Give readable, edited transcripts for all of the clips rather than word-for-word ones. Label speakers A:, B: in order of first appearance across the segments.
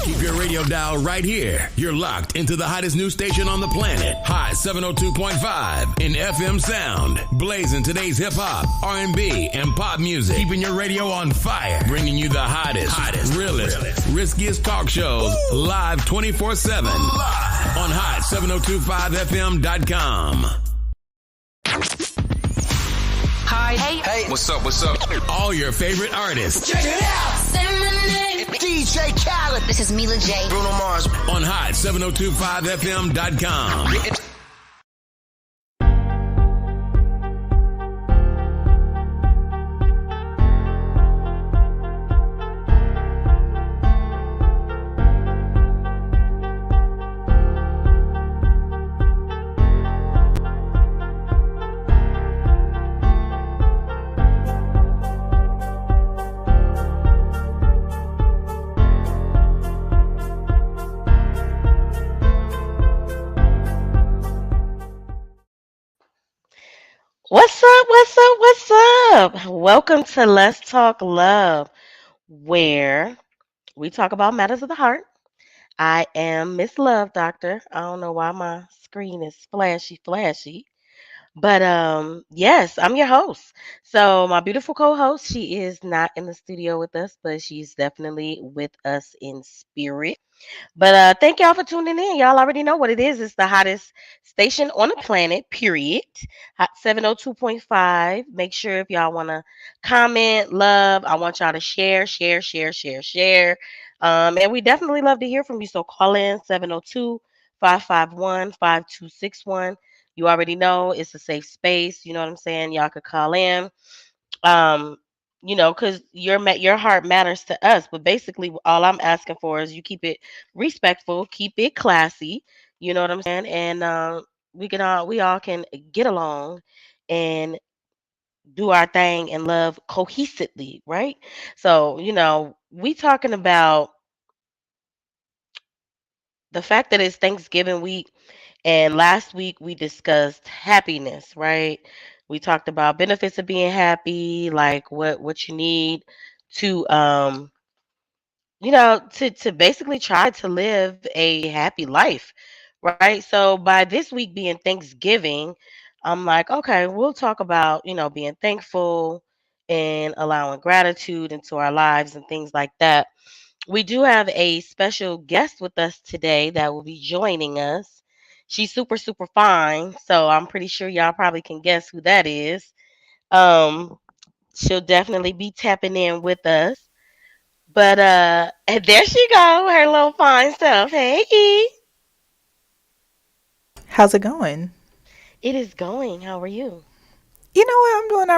A: Keep your radio dial right here. You're locked into the hottest news station on the planet. Hot 702.5 in FM sound. Blazing today's hip hop, R&B, and pop music. Keeping your radio on fire. Bringing you the hottest, realest, riskiest talk shows live 24/7 on hot7025fm.com.
B: Hi. Hey. What's up?
A: All your favorite artists.
B: Check it out.
C: Say my name.
B: DJ Khaled.
C: This is Mila J.
B: Bruno Mars.
A: On hot7025fm.com.
D: What's up? Welcome to Let's Talk Love, where we talk about matters of the heart. I am Miss Love Doctor. I don't know why my screen is flashy, but yes, I'm your host. So my beautiful co-host, she is not in the studio with us, but she's definitely with us in spirit. But thank y'all for tuning in. Y'all already know what it is. It's the hottest station on the planet, period. Hot 702.5. Make sure if y'all want to comment, love, I want y'all to share. And we definitely love to hear from you. So call in 702-551-5261. You already know it's a safe space. You know what I'm saying? Y'all could call in. Because your heart matters to us. But basically, all I'm asking for is you keep it respectful, keep it classy. You know what I'm saying? And we all can get along and do our thing and love cohesively, right? So we talking about the fact that it's Thanksgiving week, and last week we discussed happiness, right? We talked about benefits of being happy, like what you need to to basically try to live a happy life, right? So by this week being Thanksgiving, I'm like, okay, we'll talk about, being thankful and allowing gratitude into our lives and things like that. We do have a special guest with us today that will be joining us. She's super, super fine. So I'm pretty sure y'all probably can guess who that is. Um, she'll definitely be tapping in with us. But and there she go, her little fine self. Hey, E.
E: How's it going?
D: It is going. How are you?
E: You know what? I'm doing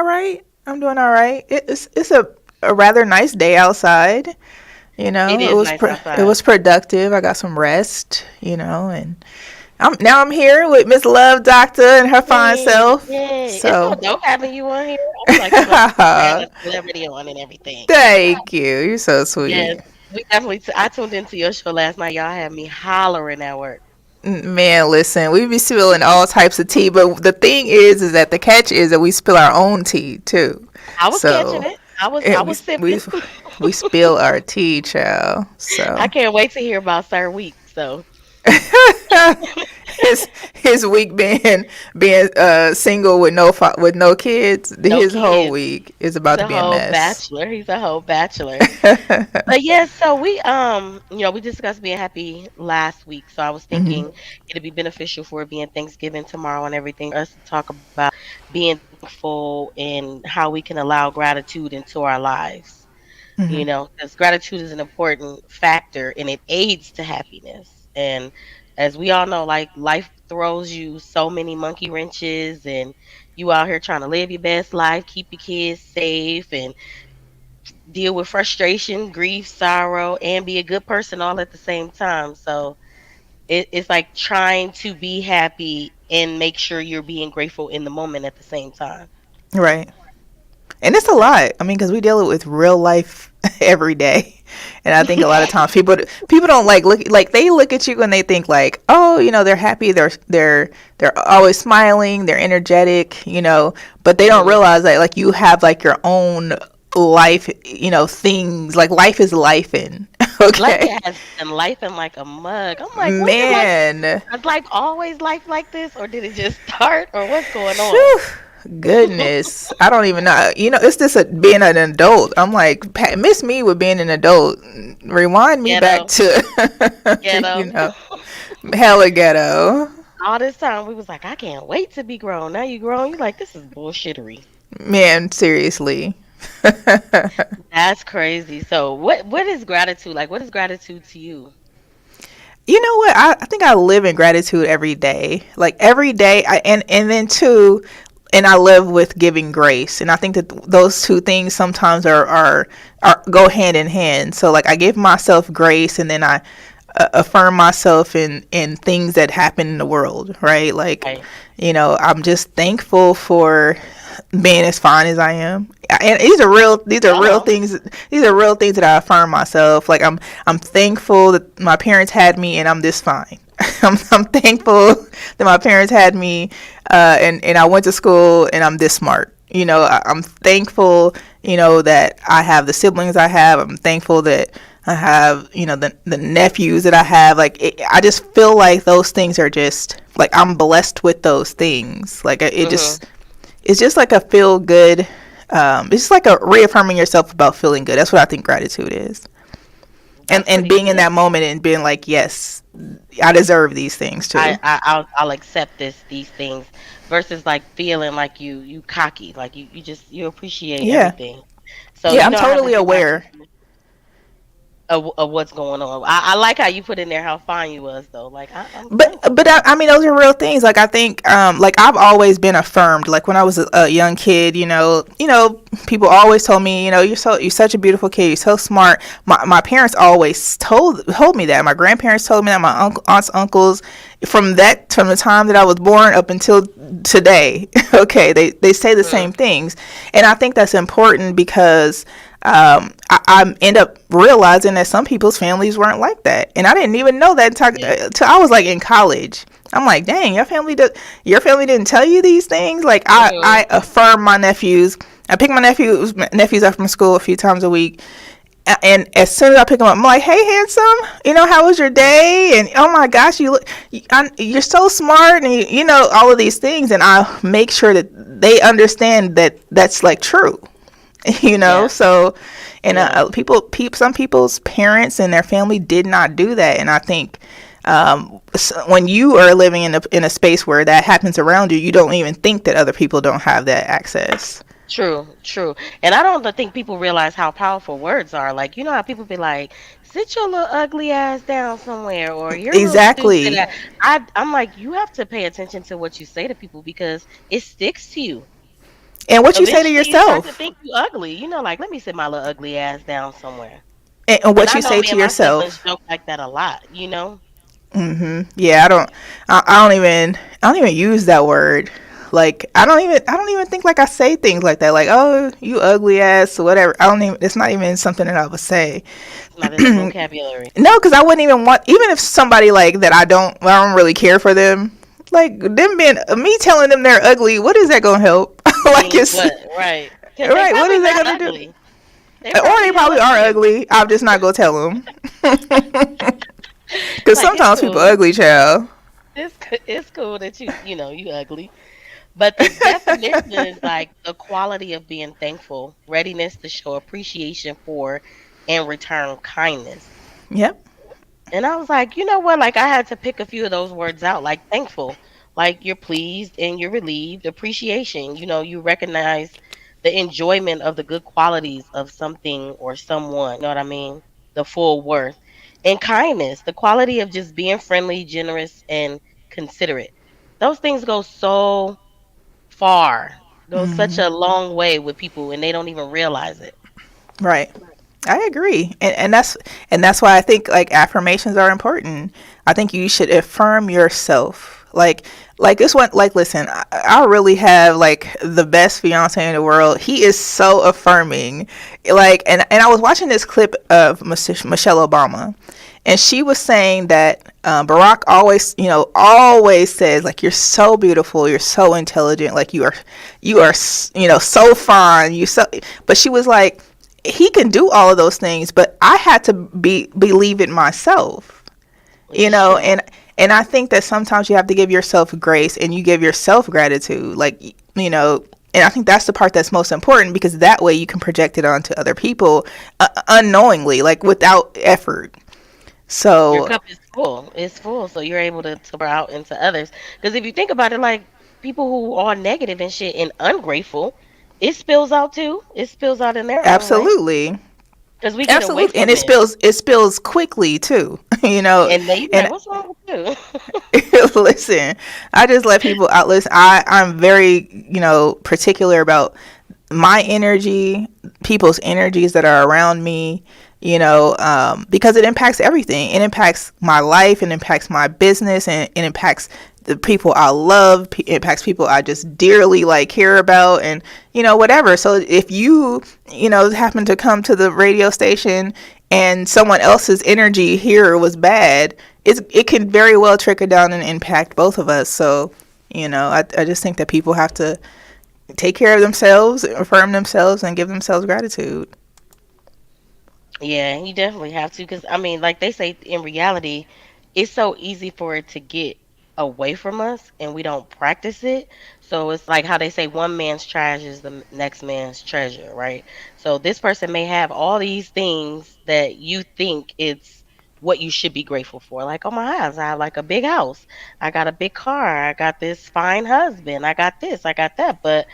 E: all right. It's a rather nice day outside.
D: It is nice outside.
E: It was productive. I got some rest, and I'm here with Miss Love Doctor and her fine self.
D: Yay.
E: So
D: It's so dope having you on here. I'm like a celebrity on and everything.
E: Thank you. You're so sweet.
D: Yes, we definitely. I tuned into your show last night. Y'all had me hollering at work.
E: Man, listen, we be spilling all types of tea, but the thing is that the catch is that we spill our own tea too.
D: I was catching it. I was sipping.
E: We spill our tea, child. So
D: I can't wait to hear about Sir Week. So
E: his week being single with no kids. His whole week is about to be a mess.
D: Bachelor. He's a whole bachelor. But yes, so we we discussed being happy last week. So I was thinking it'd be beneficial for it being Thanksgiving tomorrow and everything, us to talk about being thankful and how we can allow gratitude into our lives. Because gratitude is an important factor and it aids to happiness. And as we all know, like life throws you so many monkey wrenches and you out here trying to live your best life, keep your kids safe and deal with frustration, grief, sorrow, and be a good person all at the same time. So it's like trying to be happy and make sure you're being grateful in the moment at the same time.
E: Right. And it's a lot. I mean, because we deal with real life every day, and I think a lot of times people don't they look at you and they think like, oh, they're happy, they're always smiling, they're energetic, but they don't realize that like you have like your own life, things like life is life in
D: Like
E: Okay.
D: it has been life in like a mug. I'm like, when did life?
E: Man.
D: Was life always life like this, or did it just start, or what's going on?
E: Phew. Goodness. I don't even know. It's just being an adult. I'm like, miss me with being an adult. Rewind me back
D: Ghetto,
E: to,
D: ghetto.
E: hella ghetto.
D: All this time we was like, I can't wait to be grown. Now you grown, you like this is bullshittery.
E: Man, seriously.
D: That's crazy. So what is gratitude like? What is gratitude to you?
E: You know what? I think I live in gratitude every day. Like every day, and then too, and I live with giving grace. And I think that those two things sometimes are go hand in hand. So like I give myself grace, and then I affirm myself in things that happen in the world. Right? Like,
D: Right.
E: I'm just thankful for being as fine as I am. And these are real
D: Hello.
E: things. These are real things that I affirm myself. Like I'm thankful that my parents had me and I'm this fine. I'm thankful that my parents had me, and I went to school and I'm this smart. I'm thankful, that I have the siblings I have. I'm thankful that I have, the nephews that I have. Like, I just feel like those things are just, like, I'm blessed with those things. Like,
D: Mhm.
E: it's just like a feel good, it's just like a reaffirming yourself about feeling good. That's what I think gratitude is. And
D: That's
E: and
D: pretty
E: being in
D: deep.
E: that moment and being like, yes, I deserve these things too.
D: I'll accept these things versus like feeling like you cocky, like you just you appreciate
E: Yeah.
D: everything. So
E: Yeah,
D: you
E: I'm
D: don't have to
E: totally
D: be
E: aware.
D: conscious of what's going on. I like how you put in there how fine you was though. Like I'm
E: But
D: thankful
E: but
D: for that.
E: I mean those are real things. Like I think like I've always been affirmed. Like when I was a young kid, people always told me, you're such a beautiful kid. You're so smart. My parents always told me that. My grandparents told me that. My aunts, uncles, from the time that I was born up until today. Okay, they say the
D: Mm,
E: same things, and I think that's important because I end up realizing that some people's families weren't like that, and I didn't even know that
D: yeah.
E: until I was like in college. I'm like, dang, your family didn't tell you these things. Like
D: Mhm.
E: I affirm my nephews. I pick my nephews up from school a few times a week, and as soon as I pick them up, I'm like, hey, handsome, how was your day? And oh my gosh, you're so smart, and all of these things, and I make sure that they understand that that's like true.
D: Yeah.
E: So, and
D: Yeah.
E: some people's parents and their family did not do that, and I think when you are living in a space where that happens around you, you don't even think that other people don't have that access.
D: True, true. And I don't think people realize how powerful words are. Like, you know how people be like, sit your little ugly ass down somewhere or you're a little stupid.
E: Exactly.
D: I'm like, you have to pay attention to what you say to people because it sticks to you.
E: And what you say to
D: Eventually you start to
E: yourself,
D: think you ugly. Like, let me sit my little ugly ass down somewhere.
E: and
D: And
E: what
D: I
E: you
D: know
E: say
D: me
E: to
D: and my siblings
E: yourself.
D: joke like that a lot.
E: Yeah, I don't even use that word. Like I don't even think like I say things like that. Like, oh, you ugly ass or whatever. I don't even. It's not even something that I would say.
D: It's not in the vocabulary.
E: No, because I wouldn't even want, even if somebody like that I don't really care for them. Like them being me telling them they're ugly, what is that gonna help? Like
D: Means
E: it's
D: what? Right. Because they
E: right. What
D: probably
E: is that
D: not
E: gonna do?
D: ugly. They
E: Or they
D: probably
E: probably
D: hella
E: are
D: cute.
E: ugly. I'm just not gonna tell them. Because
D: Like, it's
E: sometimes people
D: cool.
E: ugly, child.
D: It's cool that you ugly. But the definition is like the quality of being thankful, readiness to show appreciation for and return kindness.
E: Yep.
D: And I was like, you know what? Like I had to pick a few of those words out, like thankful, like you're pleased and you're relieved, appreciation. You recognize the enjoyment of the good qualities of something or someone. You know what I mean? The full worth. And kindness, the quality of just being friendly, generous, and considerate. Those things go so far, go such a long way with people, and they don't even realize it.
E: Right. I agree, and that's why I think like affirmations are important. I think you should affirm yourself. Like this one. Like listen, I really have like the best fiance in the world. He is so affirming. Like and I was watching this clip of Michelle Obama, and she was saying that Barack always says like you're so beautiful, you're so intelligent, like you are so fine, but she was like he can do all of those things, but I had to believe it myself,
D: which is
E: know,
D: true.
E: and I think that sometimes you have to give yourself grace and you give yourself gratitude, like, and I think that's the part that's most important, because that way you can project it onto other people, unknowingly, like without effort.
D: Your
E: So
D: cup is full. It's full, so you're able to pour out into others. Because if you think about it, like people who are negative and shit and ungrateful, it spills out too. It spills out in their own way.
E: absolutely.
D: Because we get away
E: Absolutely, and
D: from it,
E: it spills quickly too.
D: and they be
E: And
D: like, "What's wrong with you?"
E: listen, I just let people out. Listen, I'm very, particular about my energy, people's energies that are around me, because it impacts everything. It impacts my life, it impacts my business, and it impacts the people I love, it impacts people I just dearly like care about, and whatever. So if you happen to come to the radio station and someone else's energy here was bad, it can very well trickle down and impact both of us. So I just think that people have to take care of themselves, affirm themselves, and give themselves gratitude.
D: Yeah, you definitely have to. Because I mean, like they say, in reality, it's so easy for it to get away from us, and we don't practice it. So it's like how they say, one man's trash is the next man's treasure, right? So this person may have all these things that you think it's what you should be grateful for. Like, oh my house, I have like a big house, I got a big car, I got this fine husband, I got this, I got that. But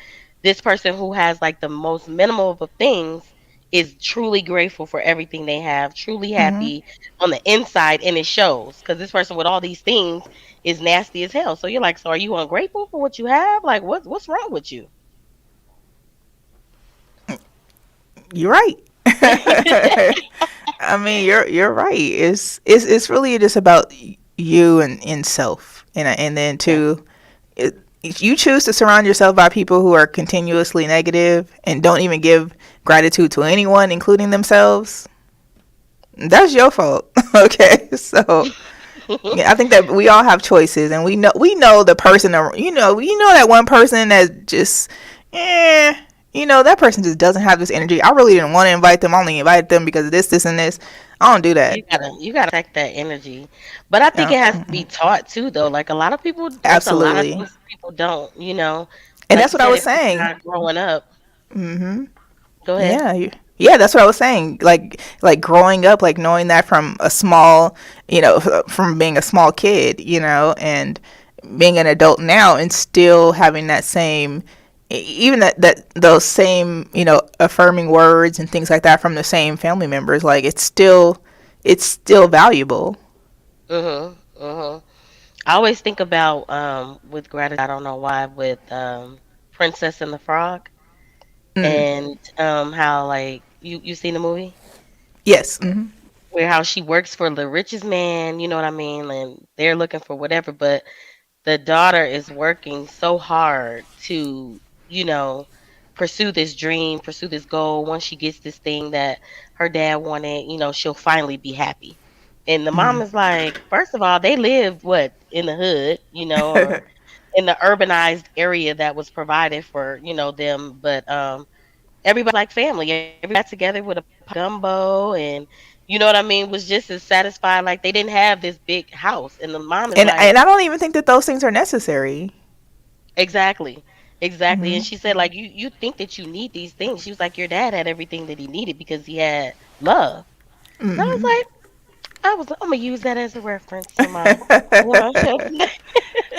D: this person who has like the most minimal of things is truly grateful for everything they have, truly
E: Hmm.
D: happy on the inside, and it shows. Because this person with all these things is nasty as hell. So you're like, so are you ungrateful for what you have? Like, what's wrong with you?
E: You're right. I mean, you're right. It's really just about you and self, and then
D: Yeah,
E: too, if you choose to surround yourself by people who are continuously negative and don't even give gratitude to anyone, including themselves, that's your fault. Okay, so yeah, I think that we all have choices, and we know the person, that one person that just, eh, that person just doesn't have this energy. I really didn't want to invite them. I only invited them because of this, and this. I don't do that.
D: you gotta protect that energy. But I think it has to be taught too, though. Like a lot of people, there's a lot of
E: Absolutely,
D: things people don't.
E: and
D: Like
E: that's
D: you
E: what I
D: said,
E: was
D: if you're
E: saying.
D: not growing up,
E: Hmm.
D: go ahead.
E: Yeah, yeah, that's what I was saying. Like growing up, like knowing that from a small, from being a small kid, and being an adult now, and still having that same, even that those same, affirming words and things like that from the same family members. Like it's still valuable.
D: Mhm. Mhm. I always think about with gratitude. I don't know why, with Princess and the Frog,
E: Mm.
D: and how like you seen the movie
E: Yes. Hmm.
D: where how she works for the richest man. You know what I mean? And they're looking for whatever, but the daughter is working so hard to, you know, pursue this dream, pursue this goal. Once she gets this thing that her dad wanted, she'll finally be happy. And the mom is like, first of all, they live what in the hood, or in the urbanized area that was provided for, them. But everybody like family. Everybody got together with a gumbo, and you know what I mean, was just as satisfied. Like they didn't have this big house. And the mom is
E: and
D: like,
E: I don't even think that those things are necessary.
D: exactly. Exactly. And
E: Hmm.
D: she said, like, you think that you need these things. She was like, your dad had everything that he needed because he had love. And
E: Hmm.
D: I'm gonna use that as a reference for my show today.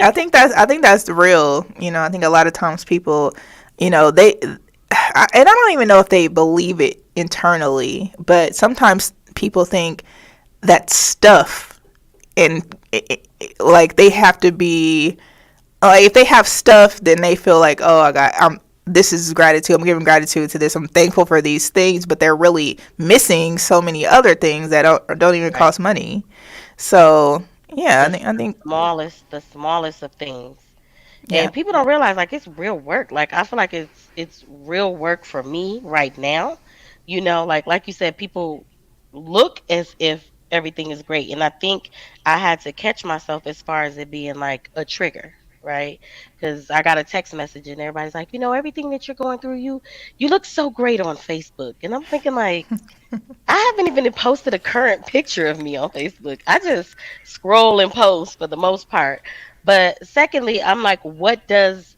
E: I think that's real. I think a lot of times people, and I don't even know if they believe it internally, but sometimes people think that stuff, and like they have to be, like, if they have stuff, then they feel like, oh, this is gratitude. I'm giving gratitude to this. I'm thankful for these things, but they're really missing so many other things that don't even
D: Right.
E: cost money. So yeah, I think
D: The smallest of things.
E: yeah.
D: And people don't realize like it's real work. Like I feel like it's real work for me right now. Like you said, people look as if everything is great. And I think I had to catch myself as far as it being like a trigger. right? Because I got a text message and everybody's like, everything that you're going through, you look so great on Facebook, and I'm thinking like, I haven't even posted a current picture of me on Facebook. I just scroll and post for the most part. But secondly, I'm like, what does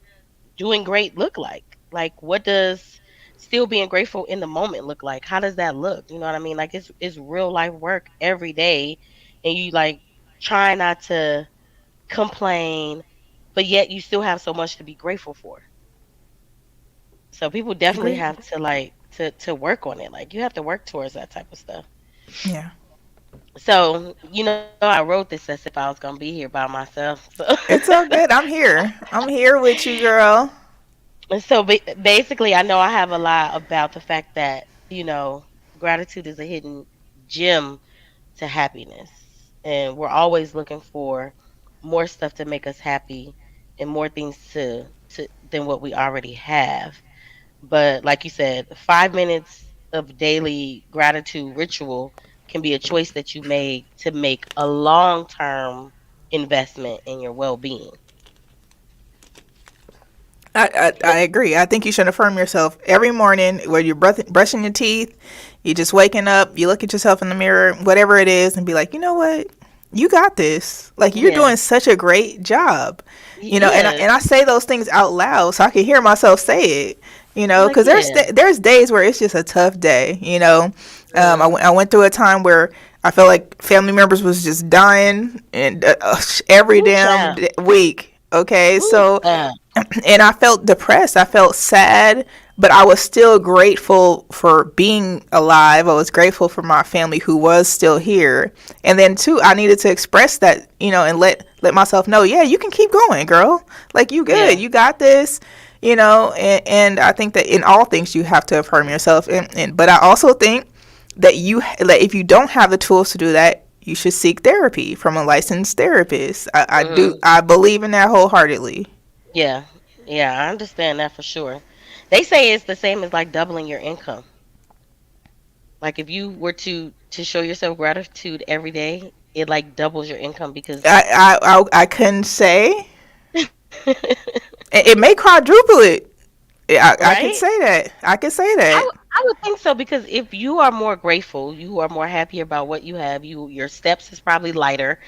D: doing great look like? Like, what does still being grateful in the moment look like? How does that look? You know what I mean? Like, it's real life work every day, and you like try not to complain, but yet you still have so much to be grateful for. So people definitely
E: Agreed.
D: have to like to work on it. Like, you have to work towards that type of stuff.
E: Yeah.
D: So, I wrote this as if I was gonna be here by myself. So,
E: It's all good. I'm here. I'm here with you, girl.
D: basically, I know I have a lot about the fact that gratitude is a hidden gem to happiness, and we're always looking for more stuff to make us happy and more things to than what we already have. But like you said, 5 minutes of daily gratitude ritual can be a choice that you make to make a long term investment in your well being.
E: I agree. I think you should affirm yourself every morning when you're brushing your teeth. You're just waking up. You look at yourself in the mirror, whatever it is, and be like, you know what? You got this. Like, you're
D: Yeah.
E: doing such a great job. And
D: Yeah.
E: I say those things out loud so I can hear myself say it.
D: Like,
E: Because
D: yeah.
E: there's days where it's just a tough day.
D: Mm.
E: I went through a time where I felt like family members was just dying and every
D: Ooh,
E: damn
D: child.
E: week. Okay,
D: Ooh,
E: so
D: child.
E: and I felt depressed. I felt sad, but I was still grateful for being alive. I was grateful for my family who was still here. And then too, I needed to express that, and let myself know, yeah, you can keep going, girl. Like, you good.
D: Yeah.
E: You got this. And I think that in all things you have to affirm yourself. And but I also think that if you don't have the tools to do that, you should seek therapy from a licensed therapist.
D: Hmm.
E: I believe in that wholeheartedly.
D: Yeah. Yeah. I understand that for sure. They say it's the same as like doubling your income. Like, if you were to show yourself gratitude every day, it like doubles your income because
E: I couldn't say. It may quadruple it. I can
D: right?
E: say that. I can say that.
D: I would think so, because if you are more grateful, you are more happy about what you have. Your steps is probably lighter.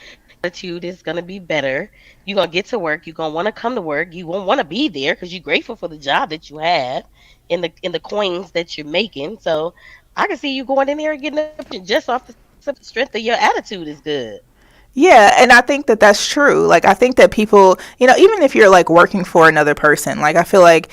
D: Attitude is gonna be better. You're gonna get to work. You're gonna want to come to work. You won't want to be there because you're grateful for the job that you have, in the coins that you're making. So I can see you going in there and getting a promotion just off the simple strength of your attitude is good.
E: Yeah, and I think that that's true. Like, I think that people, even if you're like working for another person, like, I feel like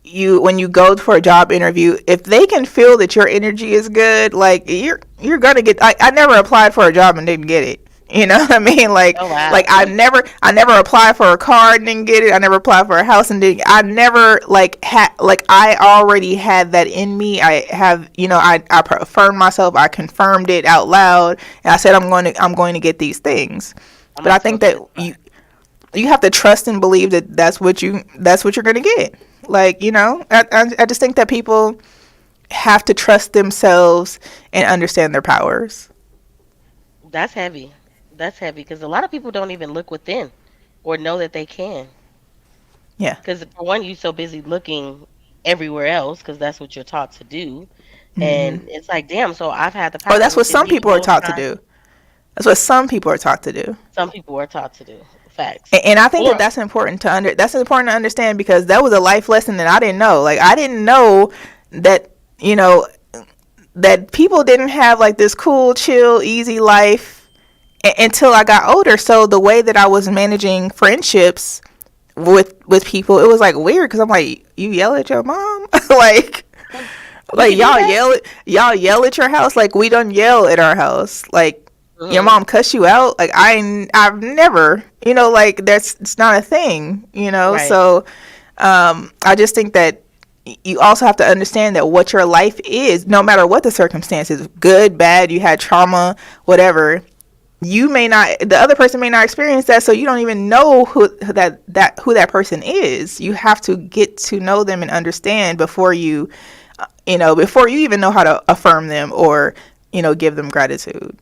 E: when you go for a job interview, if they can feel that your energy is good, like, you're gonna get. I never applied for a job and didn't get it. You know what I mean?
D: Oh
E: Like,
D: wow.
E: I never applied for a car and didn't get it. I never applied for a house and didn't. I never like I already had that in me. I have, I affirmed myself. I confirmed it out loud, and I said I'm going to get these things.
D: I'm
E: But
D: gonna
E: I
D: go
E: think
D: to
E: that
D: this spot.
E: you have to trust and believe that that's what you're going to get. Like, I just think that people have to trust themselves and understand their powers.
D: That's heavy. That's heavy because a lot of people don't even look within or know that they can.
E: Yeah.
D: Because for one, you're so busy looking everywhere else because that's what you're taught to do.
E: Hmm.
D: And it's like, damn, so I've had the
E: Or
D: power
E: that's what
D: within
E: some
D: me the
E: people are
D: whole
E: taught to
D: time.
E: do. That's what some people are taught to do.
D: Some people are taught to do. Facts.
E: And I think that
D: Or,
E: that's important to understand because that was a life lesson that I didn't know. Like, I didn't know that, you know, that people didn't have like this cool, chill, easy life until I got older. So the way that I was managing friendships with people, it was like weird because I'm like, you yell at your mom, like
D: you
E: like
D: can do that?
E: y'all yell at your house, like we don't yell at our house, like your
D: Hmm.
E: mom cuss you out, like I've never, like that's it's not a thing,
D: Right.
E: so I just think that you also have to understand that what your life is, no matter what the circumstances, good, bad, you had trauma, whatever, the other person may not experience that, so you don't even know who that person is. You have to get to know them and understand before you even know how to affirm them or give them gratitude.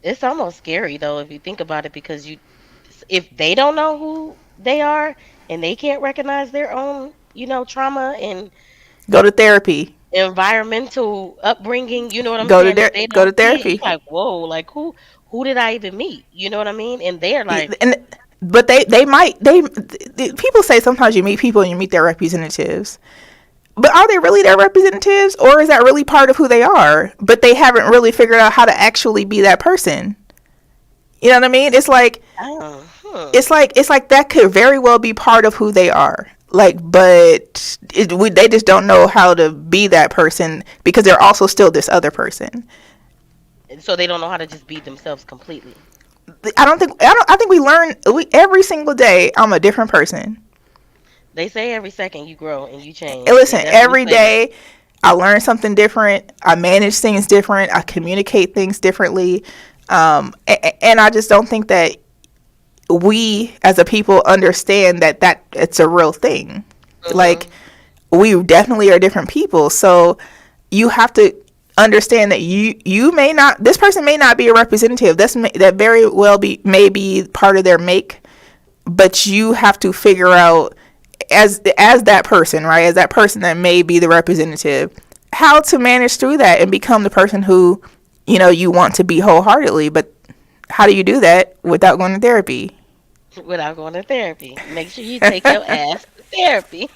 D: It's almost scary though if you think about it because if they don't know who they are, and they can't recognize their own, trauma and
E: Go to therapy.
D: environmental upbringing, you know what I'm
E: Go to
D: saying? If they
E: go to
D: don't see it, you
E: therapy.
D: like, whoa, like who did I even meet? You know what I mean? And they're like,
E: And but they might people say sometimes you meet people and you meet their representatives. But are they really their representatives, or is that really part of who they are? But they haven't really figured out how to actually be that person. You know what I mean?
D: oh,
E: It's like that could very well be part of who they are. Like, but they just don't know how to be that person because they're also still this other person.
D: so they don't know how to just be themselves completely.
E: I think we every single day. I'm a different person.
D: They say every second you grow and you
E: And
D: change. They
E: listen,
D: definitely
E: every
D: say that.
E: day I learn something different. I manage things different. I communicate things differently. And I just don't think that we as a people understand that it's a real thing. Like,
D: Hmm.
E: we definitely are different people. So you have to understand that you may not, this person may not be a representative. That very well may be part of their make, but you have to figure out, as that person, right? As that person that may be the representative, how to manage through that and become the person who, you want to be wholeheartedly. But how do you do that without going to therapy?
D: Without going to therapy, make sure you take your ass to therapy.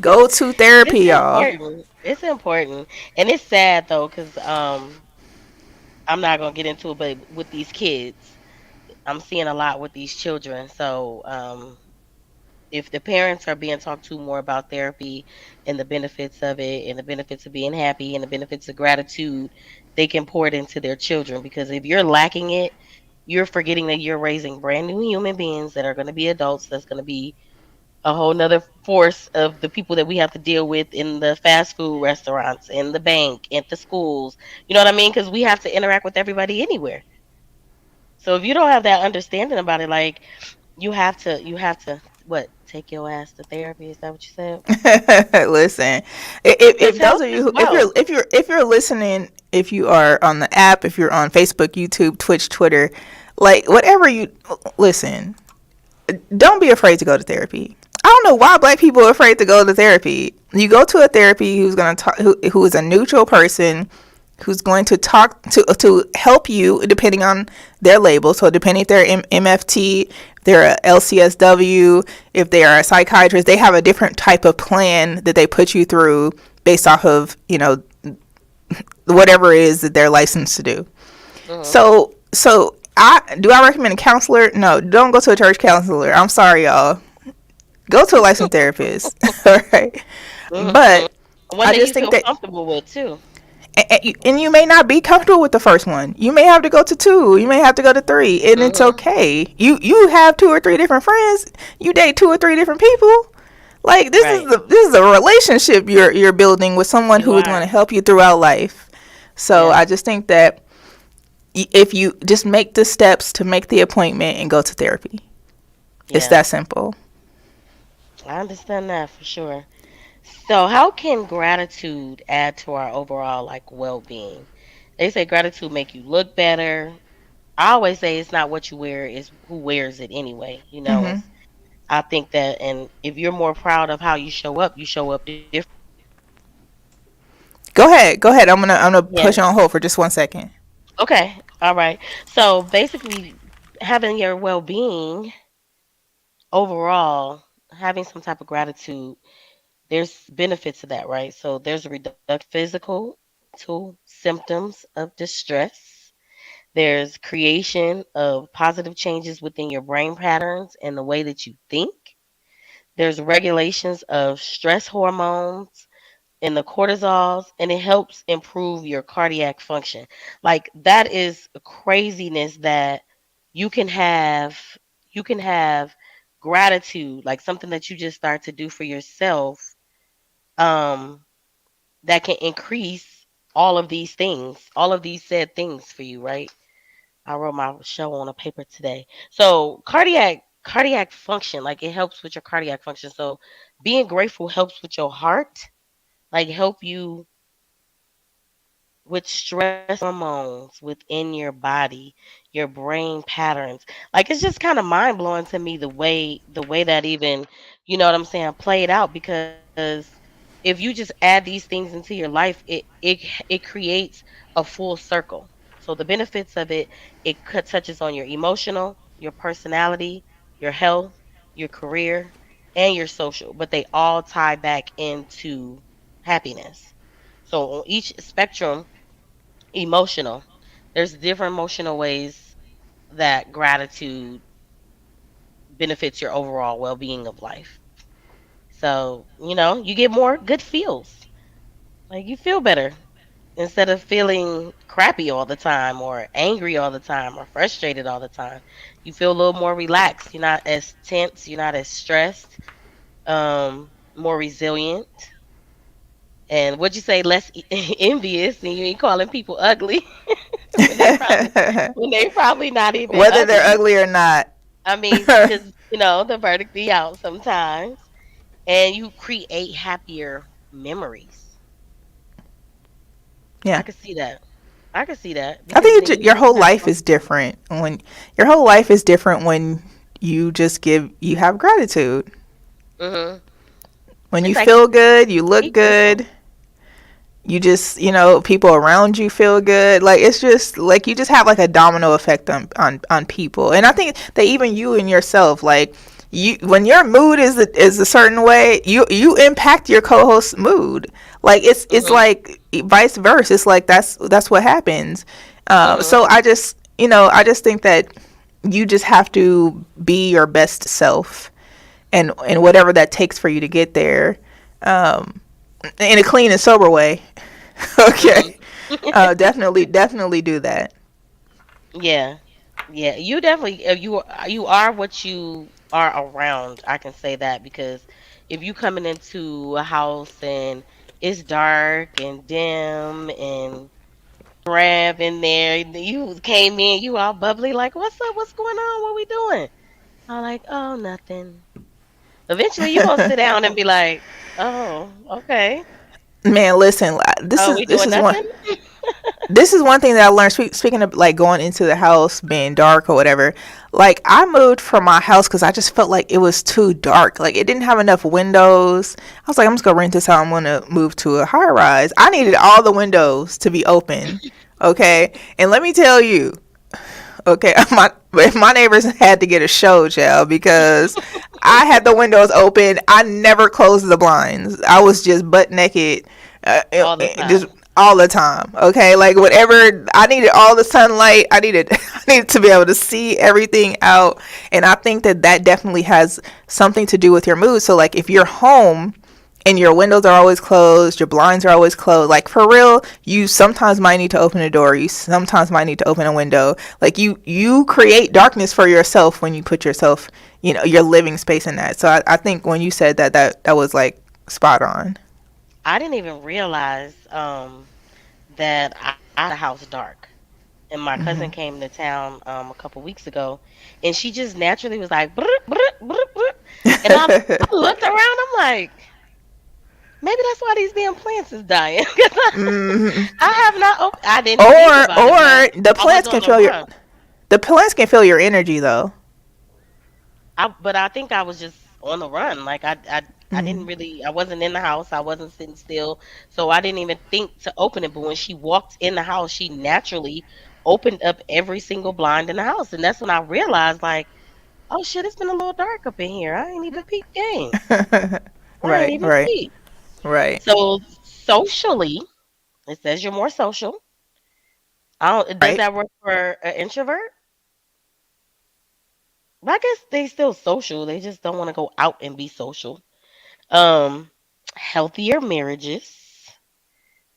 E: Go to
D: It's
E: therapy, y'all.
D: important. It's important, and it's sad though, cause I'm not gonna get into it, but with these kids, I'm seeing a lot with these children. So if the parents are being talked to more about therapy and the benefits of it, and the benefits of being happy, and the benefits of gratitude, they can pour it into their children. Because if you're lacking it, you're forgetting that you're raising brand new human beings that are going to be adults. That's going to be a whole nother force of the people that we have to deal with in the fast food restaurants, in the bank, at the schools. You know what I mean? Because we have to interact with everybody anywhere. So if you don't have that understanding about it, like, you have to what? Take your ass to therapy. Is that what you said?
E: Listen,
D: Because
E: if those
D: health
E: of
D: is
E: you
D: wealth.
E: if you're listening, if you are on the app, if you're on Facebook, YouTube, Twitch, Twitter, like whatever you listen, don't be afraid to go to therapy. I don't know why black people are afraid to go to therapy. You go to a therapy who's going to talk, who is a neutral person, who's going to talk to help you depending on their label. So depending if they're MFT, if they're a LCSW, if they are a psychiatrist, they have a different type of plan that they put you through based off of, whatever it is that they're licensed to do.
D: Hmm.
E: So I recommend a counselor? No, don't go to a church counselor. I'm sorry, y'all. Go to a licensed therapist. All right.
D: Hmm.
E: But
D: One
E: I
D: that
E: just
D: you
E: think
D: feel
E: that,
D: comfortable with too.
E: and you may not be comfortable with the first one. You may have to go to two. You may have to go to three, and it's
D: Hmm.
E: okay. You have two or three different friends. You date two or three different people. Like,
D: Right.
E: this is a relationship you're building with someone
D: You
E: who is going to
D: are.
E: help you throughout life. So
D: Yeah.
E: I just think that if you just make the steps to make the appointment and go to therapy, it's
D: Yeah.
E: that simple.
D: I understand that for sure. So, how can gratitude add to our overall like well-being? They say gratitude make you look better. I always say it's not what you wear, it's who wears it anyway.
E: Hmm.
D: It's I think that, and if you're more proud of how you show up differently.
E: Go ahead. Go ahead. I'm gonna
D: Yeah.
E: push you on hold for just 1 second.
D: Okay. All right. So basically, having your well-being overall, having some type of gratitude, there's benefits to that, right? So there's a reduction physical, mental symptoms of distress. There's creation of positive changes within your brain patterns and the way that you think. There's regulations of stress hormones and the cortisols, and it helps improve your cardiac function. Like, that is craziness that you can have you can have gratitude, like something that you just start to do for yourself, um that can increase all of these things, all of these said things for you, right? I wrote my show on a paper today. So cardiac function, like, it helps with your cardiac function. So being grateful helps with your heart, like help you with stress hormones within your body, your brain patterns. Like it's just kind of mind blowing to me the way that even, you know what I'm saying, played out because if you just add these things into your life, it creates a full circle. So the benefits of it, touches on your emotional, your personality, your health, your career, and your social, but they all tie back into happiness. So on each spectrum, emotional, there's different emotional ways that gratitude benefits your overall well-being of life. So, you get more good feels. Like you feel better instead of feeling crappy all the time or angry all the time or frustrated all the time. You feel a little more relaxed. You're not as tense, you're not as stressed, more resilient. And what'd you say, less envious, and you ain't calling people ugly when they probably when they probably not even
E: Whether they're
D: ugly.
E: ugly or not.
D: I mean, because the verdict be out sometimes, and you create happier memories.
E: Yeah.
D: I could see that. I could see that
E: I
D: because
E: think
D: then you
E: your
D: just
E: whole
D: have
E: life is different when your whole life is different when you have gratitude.
D: hmm
E: When you
D: It's like
E: feel good, you look
D: keep grateful.
E: good. You just, people around you feel good. Like it's just like you just have like a domino effect on people. And I think that even you and yourself, like you, when your mood is a certain way, you impact your co-host's mood. Like it's
D: hmm
E: like vice versa. It's like that's what happens.
D: hmm
E: So I just think that you just have to be your best self, and whatever that takes for you to get there, um, in a clean and sober way.
D: hmm
E: Okay. Definitely do that.
D: Yeah, yeah. You definitely you are what you are around. I can say that because if you coming into a house and it's dark and dim and drab in there, you came in, you all bubbly, like, what's up? What's going on? What we doing? I'm like, oh, nothing. Eventually, you gonna sit down and be like, oh, okay.
E: Man, listen, this
D: Oh,
E: is
D: we
E: this
D: doing
E: is one
D: nothing?
E: this is one thing that I learned. Speaking of like going into the house being dark or whatever, like I moved from my house because I just felt like it was too dark. Like it didn't have enough windows. I was like, I'm just gonna rent this out. I'm gonna move to a high rise. I needed all the windows to be open. Okay, and let me tell you, okay, my neighbors had to get a show, child, because I had the windows open. I never closed the blinds. I was just butt naked,
D: All the
E: just
D: time.
E: all the time. Okay, like whatever I needed, all the sunlight. I needed, I needed to be able to see everything out, and I think that that definitely has something to do with your mood. So, like, if you're home and your windows are always closed, your blinds are always closed. Like for real, you sometimes might need to open a door. You sometimes might need to open a window. Like you create darkness for yourself when you put yourself, your living space in that. So I think when you said that was like spot on.
D: I didn't even realize that I had the house dark. And my cousin
E: Hmm.
D: came to town a couple weeks ago, and she just naturally was like, brr, brr, brr, brr. And I looked around. I'm like, maybe that's why these damn plants is dying. 'Cause
E: Hmm.
D: I have not. I didn't think
E: Or
D: about it, but
E: the
D: I was
E: plants can
D: on a
E: feel your
D: run.
E: the plants can feel your energy though.
D: But I think I was just on the run. Like I didn't
E: Hmm.
D: really. I wasn't in the house. I wasn't sitting still, so I didn't even think to open it. But when she walked in the house, she naturally opened up every single blind in the house, and that's when I realized, like, oh shit, it's been a little dark up in here. I ain't even peep game. I ain't
E: Right,
D: even
E: right,
D: peep.
E: right,
D: So socially, it says you're more social. I don't. Does
E: right.
D: that work for an introvert? I guess they still social. They just don't want to go out and be social. Um, Healthier marriages.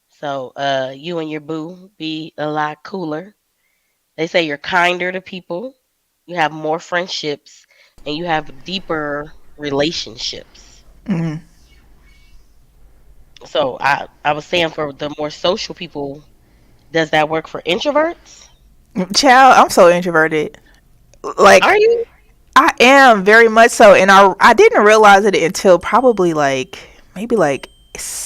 D: So, you and your boo be a lot cooler. They say you're kinder to people. You have more friendships, and you have deeper relationships.
E: Hmm.
D: So, I was saying for the more social people, does that work for introverts?
E: Child, I'm so introverted. Like
D: Are you?
E: I am very much so, and I didn't realize it until probably like maybe like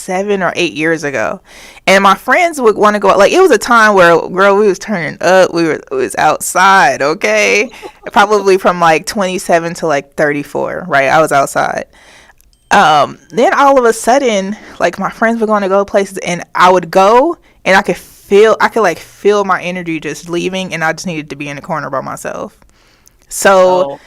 E: 7 or 8 years ago, and my friends would want to go. Like, it was a time where, girl, we was turning up. We was outside, okay, probably from like 27 to like 34, right? I was outside. Then all of a sudden, like, my friends were going to go places, and I would go, and I could like feel my energy just leaving, and I just needed to be in the corner by myself. So,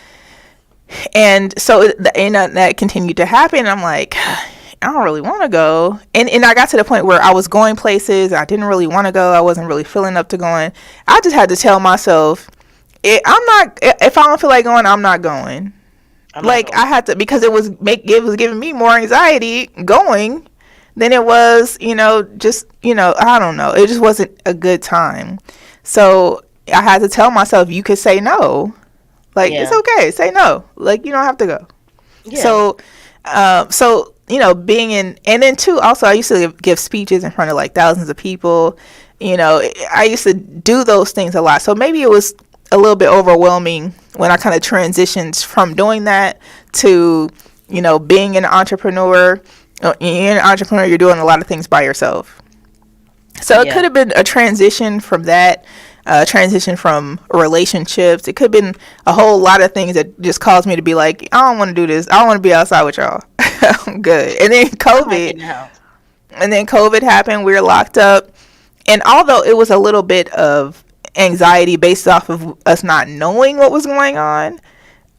E: and so that continued to happen. And I'm like, I don't really want to go. And I got to the point where I was going places I didn't really want to go. I wasn't really feeling up to going. I just had to tell myself, if I don't feel like going, I'm not going. I had to, because it was giving me more anxiety going than it was, just, I don't know. It just wasn't a good time. So I had to tell myself, you could say no. Like, it's okay. Say no. Like, you don't have to go. Yeah. So, being in, and then too, also, I used to give speeches in front of like thousands of people. I used to do those things a lot. So maybe it was a little bit overwhelming when I kind of transitioned from doing that to, being an entrepreneur. You're an entrepreneur, you're doing a lot of things by yourself. So it could have been a transition from that, transition from relationships. It could have been a whole lot of things that just caused me to be like, I don't want to do this. I don't want to be outside with y'all. I'm good. And then COVID happened. We were locked up. And although it was a little bit of anxiety based off of us not knowing what was going on,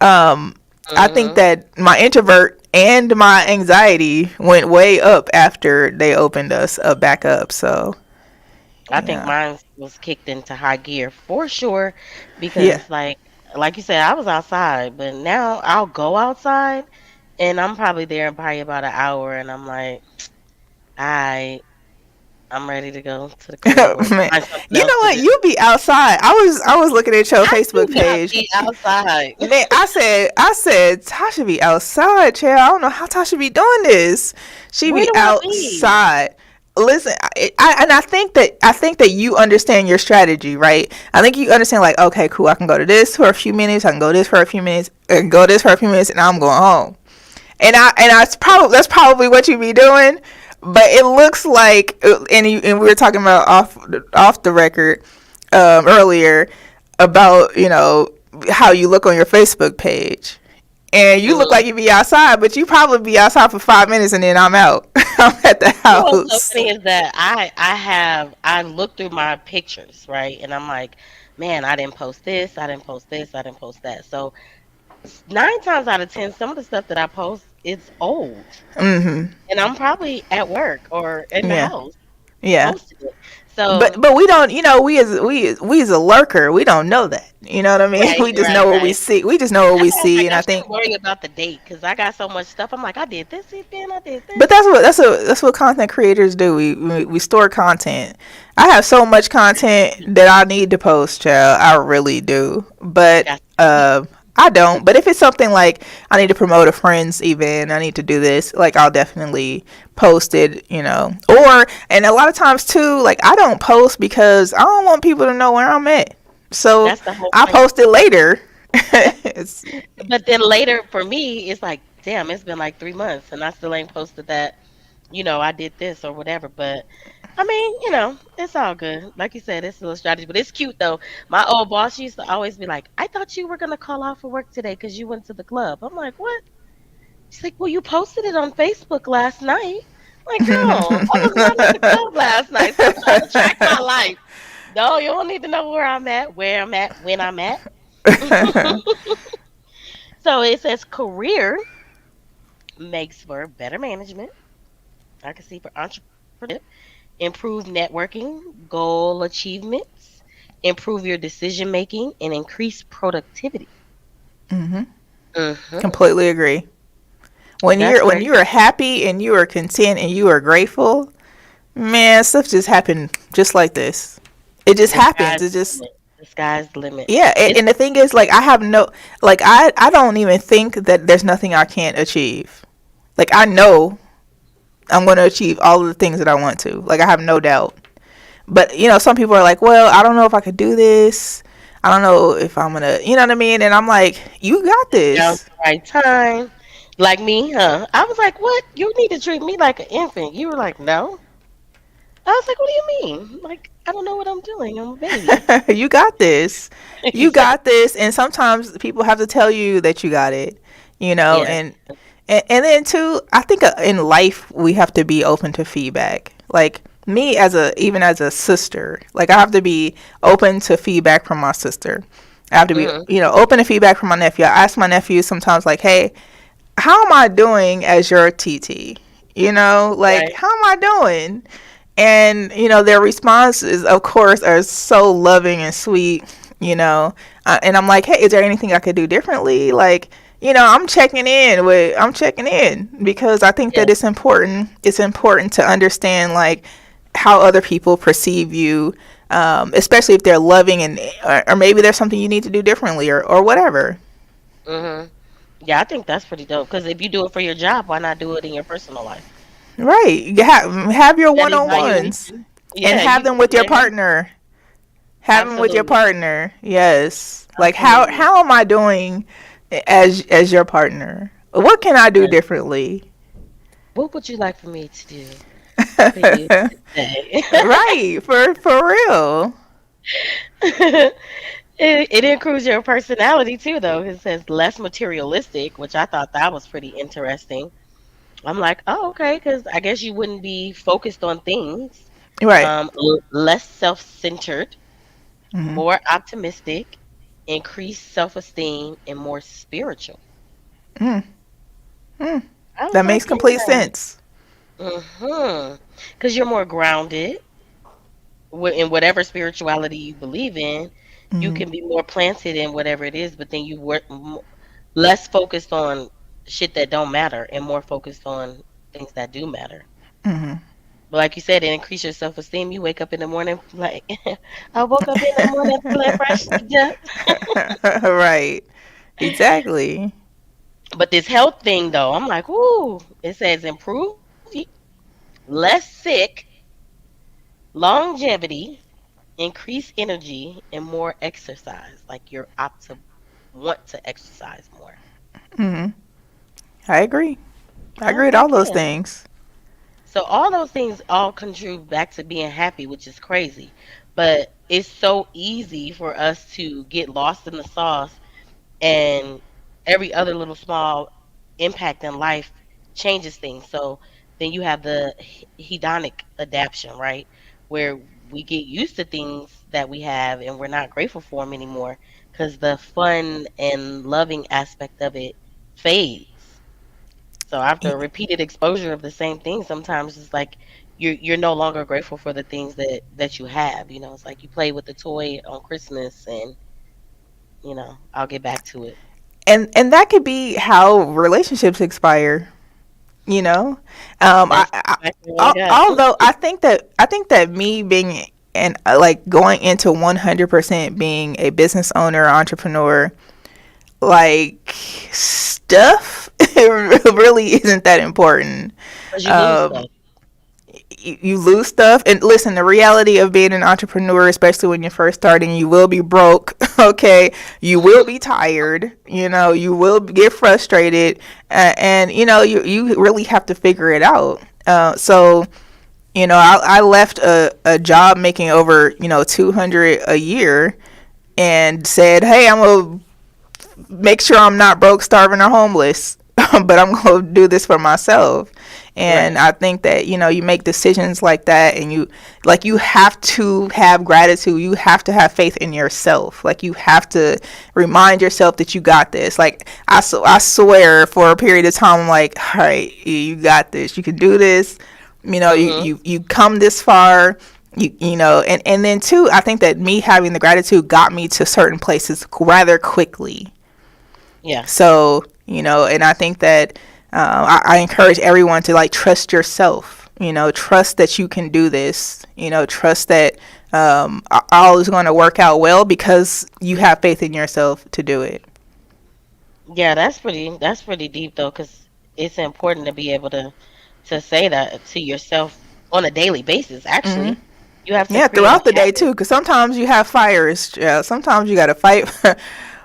E: I think that my introvert and my anxiety went way up after they opened us back up. So
D: I think mine was kicked into high gear for sure, because like you said, I was outside, but now I'll go outside and I'm probably there in probably about an hour, and I'm like, I'm ready to go to the crib.
E: You know what? You be outside. I was looking at your Facebook page.
D: Be outside.
E: Man, I said Tasha be outside, child. I don't know how Tasha be doing this. She be outside. Listen, I think that you understand your strategy, right? I think you understand, like, okay, cool, I can go to this for a few minutes, I can go this for a few minutes, and go this for a few minutes, and I'm going home. And that's probably what you be doing. But it looks like, and we were talking about off the record earlier about, how you look on your Facebook page. And you look like you be outside, but you probably be outside for 5 minutes and then I'm out. I'm at the house.
D: What's so funny is that I look through my pictures, right? And I'm like, man, I didn't post this, I didn't post this, I didn't post that. So 9 times out of 10, some of the stuff that I post, it's old. Mm-hmm. And I'm probably at work or in the house.
E: Yeah.
D: So,
E: but we don't, we as a lurker, we don't know that. You know what I mean? Right, we just know what we see. We just know what we see, and I think
D: worrying about the date, because I got so much stuff. I'm like, I did this event, I did this.
E: But that's what content creators do. We store content. I have so much content that I need to post, child. I really do. But I don't. But if it's something like I need to promote a friend's event, I need to do this, like, I'll definitely post it, Or, and a lot of times too, like, I don't post because I don't want people to know where I'm at. So I post it later.
D: But then later for me, it's like, damn, it's been like 3 months and I still ain't posted that, I did this or whatever. But I mean, it's all good. Like you said, it's a little strategy, but it's cute though. My old boss used to always be like, I thought you were going to call off for work today because you went to the club. I'm like, what? She's like, well, you posted it on Facebook last night. I'm like, girl, I was not at the club last night. So I'm trying to track my life. No, you don't need to know where I'm at, when I'm at. So it says career makes for better management. I can see for entrepreneurship. Improve networking, goal achievements, improve your decision making, and increase productivity.
E: Completely agree. When you are happy and you are content and you are grateful, man, stuff just happened just like this. It just happens. It just
D: the sky's the limit.
E: Yeah, and the thing is, like, I don't even think that there's nothing I can't achieve. Like, I know I'm going to achieve all of the things that I want to. Like, I have no doubt. But, some people are like, well, I don't know if I could do this. I don't know if I'm going to, you know what I mean? And I'm like, you got this.
D: Now's the right time. Like me, huh? I was like, what? You need to treat me like an infant. You were like, no. I was like, what do you mean? Like, I don't know what I'm doing. I'm a baby.
E: You got this. You
D: Exactly.
E: got this. And sometimes people have to tell you that you got it, you know,
D: Yeah.
E: and then too, I think in life we have to be open to feedback. Like me even as a sister, like I have to be open to feedback from my sister. I have to be,
D: Hmm.
E: open to feedback from my nephew. I ask my nephew sometimes like, "Hey, how am I doing as your TT?" Like,
D: Right.
E: "How am I doing?" And their responses of course are so loving and sweet. And I'm like, hey, is there anything I could do differently? Like, I'm checking in because I think
D: Yeah.
E: that it's important to understand like how other people perceive you, especially if they're loving, and or maybe there's something you need to do differently, or whatever.
D: Hmm. Yeah, I think that's pretty dope. Because if you do it for your job, why not do it in your personal life?
E: Right. Have your
D: That
E: one-on-ones
D: evaluation.
E: and
D: Yeah,
E: have
D: you
E: them with your
D: there.
E: partner. Have them with your
D: Absolutely.
E: partner. Yes. Like
D: Absolutely.
E: how am I doing as your partner? What can I do
D: Right.
E: differently?
D: What would you like for me to do for you today?
E: Right. For real.
D: It improves your personality too, though. It says less materialistic, which I thought that was pretty interesting. I'm like, oh, okay, because I guess you wouldn't be focused on things.
E: Right.
D: Less self-centered,
E: Hmm.
D: more optimistic, increased self-esteem, and more spiritual.
E: Mm, mm.
D: I was
E: That
D: like,
E: makes complete
D: yeah,
E: sense.
D: because you're more grounded in whatever spirituality you believe in. You
E: Hmm.
D: can be more planted in whatever it is, but then you work less focused on shit that don't matter and more focused on things that do matter.
E: Hmm.
D: But like you said, it increase your self esteem. You wake up in the morning like I woke up in the morning feeling fresh to death.
E: Right. Exactly.
D: But this health thing though, I'm like, ooh, it says improve, less sick, longevity, increase energy, and more exercise. Like you're opt to want to exercise more.
E: Hmm. I agree. I
D: I
E: agree
D: was
E: with all
D: like,
E: those
D: yeah.
E: things.
D: So all those things all contribute back to being happy, which is crazy. But it's so easy for us to get lost in the sauce, and every other little small impact in life changes things. So then you have the hedonic adaptation, right? Where we get used to things that we have and we're not grateful for them anymore because the fun and loving aspect of it fades. So after repeated exposure of the same thing, sometimes it's like you're no longer grateful for the things that you have. It's like you play with the toy on Christmas, and I'll get back to it.
E: And that could be how relationships expire. you know
D: That's exactly what I got.
E: Although I think that me being and like going into 100% being a business owner, entrepreneur, like stuff really isn't that important.
D: Because you lose
E: um
D: stuff.
E: you lose stuff. And listen, the reality of being an entrepreneur, especially when you're first starting, you will be broke. Okay, you will be tired, you will get frustrated, and you really have to figure it out. So I left a job making over 200 a year and said, hey, I'm gonna make sure I'm not broke, starving, or homeless. But I'm going to do this for myself. And
D: Right.
E: I think that, you make decisions like that, and you have to have gratitude. You have to have faith in yourself. Like, you have to remind yourself that you got this. Like, I swear for a period of time, I'm like, all right, you got this. You can do this.
D: Mhm.
E: You come this far. And then too, I think that me having the gratitude got me to certain places rather quickly.
D: Yeah.
E: So, and I think that I encourage everyone to like trust yourself. Trust that you can do this. Trust that all is going to work out well because you have faith in yourself to do it.
D: Yeah, that's pretty deep though, because it's important to be able to say that to yourself on a daily basis.
E: Hmm.
D: Actually, you have to
E: Yeah,
D: create a
E: throughout the day too,
D: habit.
E: because sometimes you have fires. Yeah, sometimes you got to fight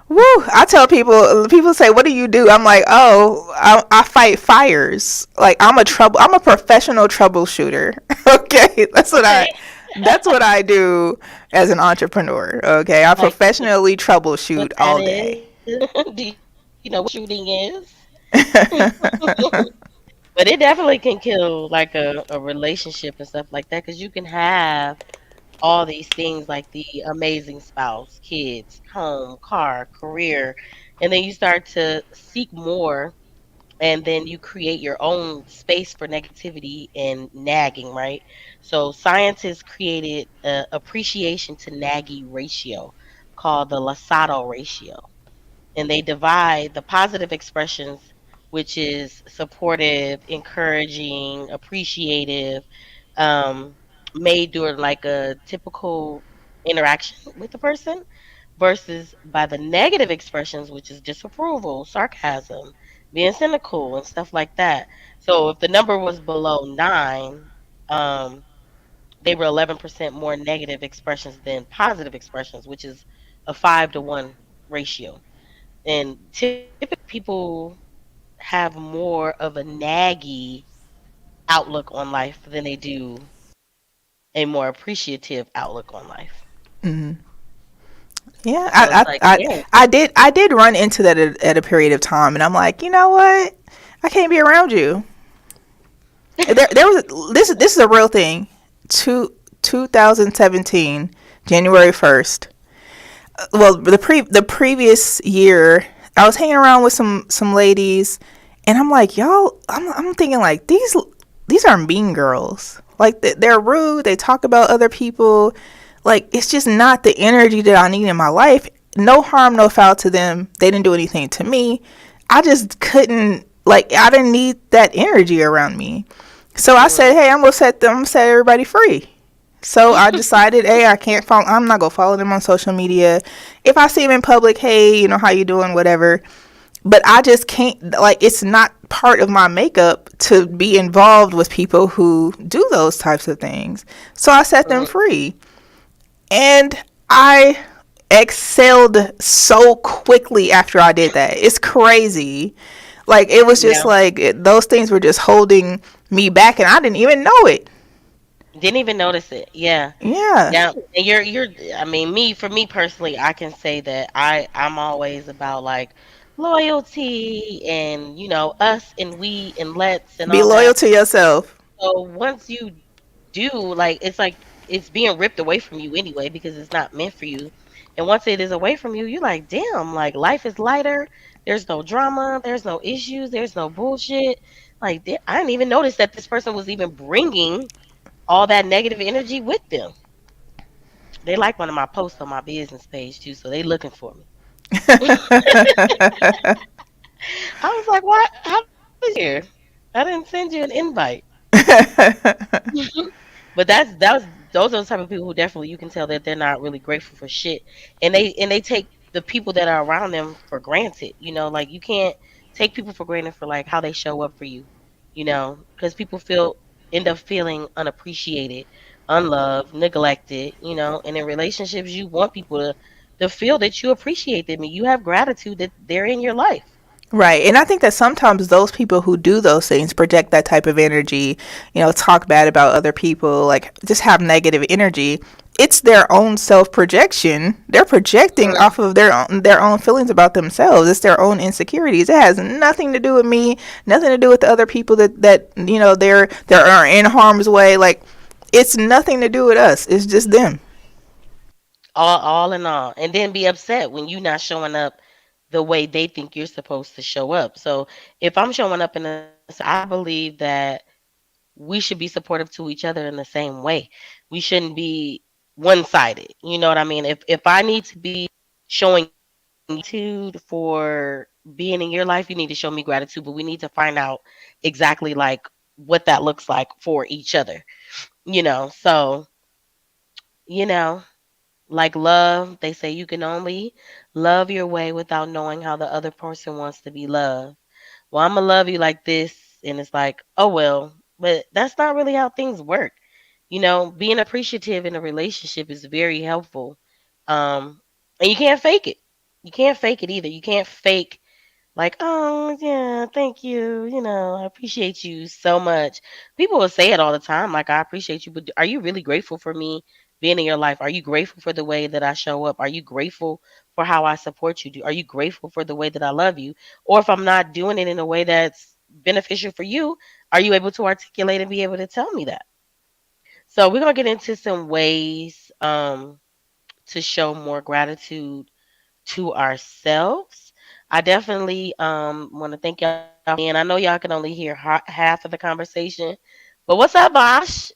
E: Woo! I tell people say, "What do you do?" I'm like, "Oh, I fight fires. Like I'm a professional troubleshooter." Okay,
D: Okay.
E: that's what I do as an entrepreneur. Okay, I
D: Like,
E: professionally
D: what
E: troubleshoot
D: that
E: all
D: is?
E: day.
D: Do you know what troubleshooting is? But it definitely can kill like a relationship and stuff like that because you can have all these things like the amazing spouse, kids, home, car, career, and then you start to seek more and then you create your own space for negativity and nagging, right? So scientists created a appreciation to naggy ratio called the Lasato ratio, and they divide the positive expressions, which is supportive, encouraging, appreciative, um, made during like a typical interaction with the person, versus by the negative expressions, which is disapproval, sarcasm, being cynical, and stuff like that. So if the number was below 9, um, they were 11% more negative expressions than positive expressions, which is a 5-to-1 ratio. And typically, people have more of a naggy outlook on life than they do a more appreciative outlook on life.
E: Mhm. Yeah,
D: So it's like, dang,
E: I did run into that at a period of time, and I'm like, you know what? I can't be around you. There was this is a real thing. Two, 2017, January 1st. Well, the previous year, I was hanging around with some ladies, and I'm like, y'all. I'm thinking like these are mean girls. Like they're rude. They talk about other people. Like it's just not the energy that I need in my life. No harm, no foul to them. They didn't do anything to me. I just couldn't like. I didn't need that energy around me. So I said,
D: mm,
E: hey, I'm gonna set everybody free. So I decided, hey, I can't follow. I'm not gonna follow them on social media. If I see them in public, hey, how you doing, whatever. But I just can't. Like, it's not part of my makeup to be involved with people who do those types of things. So I set them
D: mm,
E: free, and I excelled so quickly after I did that. It's crazy. Like it was just
D: yeah.
E: like those things were just holding me back, and I didn't even know it.
D: Didn't even notice it. Yeah.
E: Yeah.
D: Yeah. And you're I mean, for me personally, I can say that I'm always about like loyalty and us and we and let's and
E: Be
D: all
E: loyal
D: that.
E: to yourself.
D: So once you do, like it's being ripped away from you anyway because it's not meant for you. And once it is away from you, you're like, damn, like life is lighter. There's no drama. There's no issues. There's no bullshit. Like I didn't even notice that this person was even bringing all that negative energy with them. They like one of my posts on my business page too, so they looking for me. I was like, "What? How did you get here? I didn't send you an invite." But those are the type of people who definitely you can tell that they're not really grateful for shit, and they take the people that are around them for granted. Like you can't take people for granted for like how they show up for you. Because people end up feeling unappreciated, unloved, neglected. And in relationships, you want people to feel that you appreciate them and you have gratitude that they're in your life.
E: Right. And I think that sometimes those people who do those things project that type of energy, talk bad about other people, like just have negative energy. It's their own self projection. They're projecting
D: Mm.
E: off of their own feelings about themselves. It's their own insecurities. It has nothing to do with me, nothing to do with the other people that they're in harm's way. Like it's nothing to do with us. It's just them.
D: All in all, and then be upset when you're not showing up the way they think you're supposed to show up. So if I'm showing up I believe that we should be supportive to each other in the same way. We shouldn't be one sided. You know what I mean? If I need to be showing gratitude for being in your life, you need to show me gratitude. But we need to find out exactly like what that looks like for each other. So you know like love, they say you can only love your way without knowing how the other person wants to be loved. Well, I'm gonna love you like this, and it's like, oh well, but that's not really how things work. Being appreciative in a relationship is very helpful, and you can't fake it. You can't fake it either. You can't fake like, oh yeah, thank you. I appreciate you so much. People will say it all the time, like I appreciate you, but are you really grateful for me being in your life? Are you grateful for the way that I show up? Are you grateful for how I support you? Are you grateful for the way that I love you? Or if I'm not doing it in a way that's beneficial for you, are you able to articulate and be able to tell me that? So we're gonna get into some ways to show more gratitude to ourselves. I definitely want to thank y'all and I know y'all can only hear half of the conversation. But what's up, Bosh?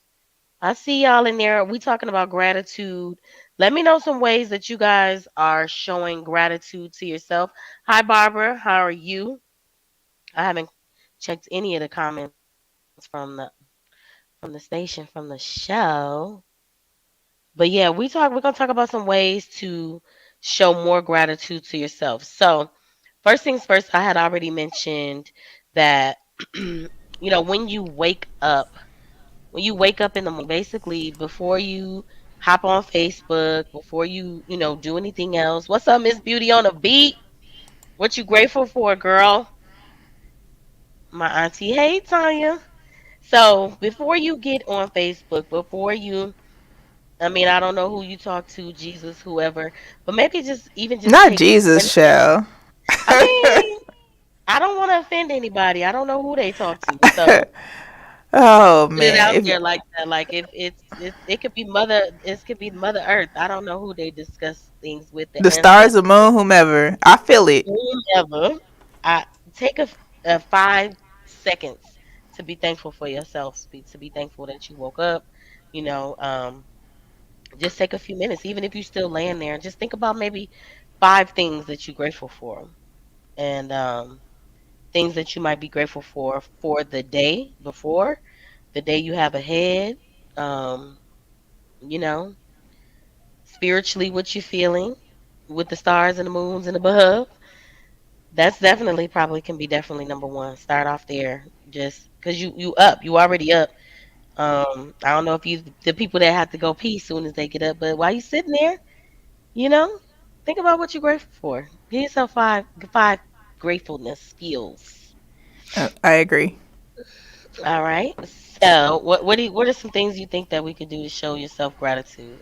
D: I see y'all in there. We talking about gratitude. Let me know some ways that you guys are showing gratitude to yourself. Hi, Barbara. How are you? I haven't checked any of the comments from the station from the show. But yeah, we're gonna talk about some ways to show more gratitude to yourself. So first things first, I had already mentioned that when you wake up in the morning, basically before you hop on Facebook, before you do anything else. What's up, Miss Beauty on the beat? What you grateful for, girl? My auntie, hey Tanya. So before you get on Facebook, I mean, I don't know who you talk to, Jesus, whoever, but maybe just
E: Not
D: take
E: Jesus,
D: 1 minute.
E: shall.
D: I mean, I don't want to offend anybody. I don't know who they talk to, so
E: Oh
D: put it
E: man,
D: out
E: if
D: there like that. Like if it could be Mother Earth. I don't know who they discuss things with the
E: the stars, the
D: ancestors,
E: moon, whomever, I feel it.
D: whomever. I take a 5 seconds to be thankful for yourself. To be thankful that you woke up. You know, just take a few minutes, even if you're still laying there. Just think about maybe 5 things that you're grateful for, and things that you might be grateful for the day before, the day you have ahead. Um, you know, spiritually, what you're feeling with the stars and the moons and above. That's definitely probably can be definitely number one. Start off there, just because you already up. I don't know if you the people that have to go pee soon as they get up, but while you sitting there, you know, think about what you're grateful for. Give yourself five gratefulness skills.
E: I agree.
D: All right. So, what are some things you think that we could do to show yourself gratitude?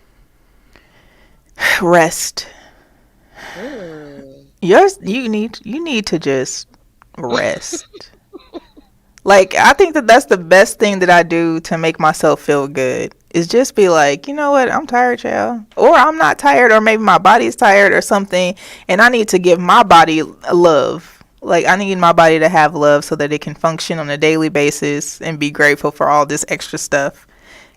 E: Rest.
D: Hmm.
E: You need to just rest. Like, I think that that's the best thing that I do to make myself feel good. Is just be like, you know what, I'm tired, y'all. Or I'm not tired, or maybe my body's tired or something, and I need to give my body love. Like, I need my body to have love so that it can function on a daily basis and be grateful for all this extra stuff.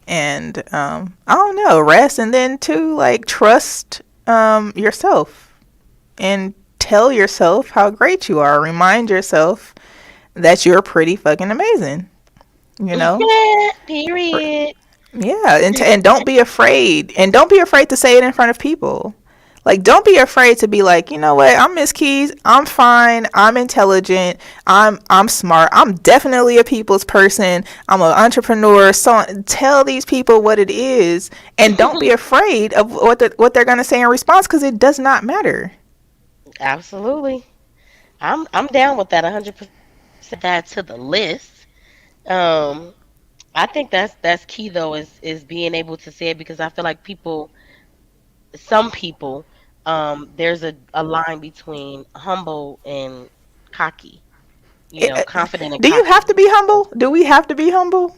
E: And I don't know, rest, and then too, like, trust yourself and tell yourself how great you are. Remind yourself that you're pretty fucking amazing. You know?
D: Period.
E: Yeah, and don't be afraid. And don't be afraid to say it in front of people. Like, don't be afraid to be like, you know what? I'm Miss Keys. I'm fine. I'm intelligent. I'm smart. I'm definitely a people's person. I'm an entrepreneur. So tell these people what it is, and don't be afraid of what they're gonna say in response, because it does not matter.
D: Absolutely. I'm down with that 100%. That to the list. Um, I think that's key though is being able to say it because I feel like some people, there's a line between humble and cocky.
E: It,
D: Confident and
E: do you have
D: cocky.
E: to be humble? Do we have to be humble?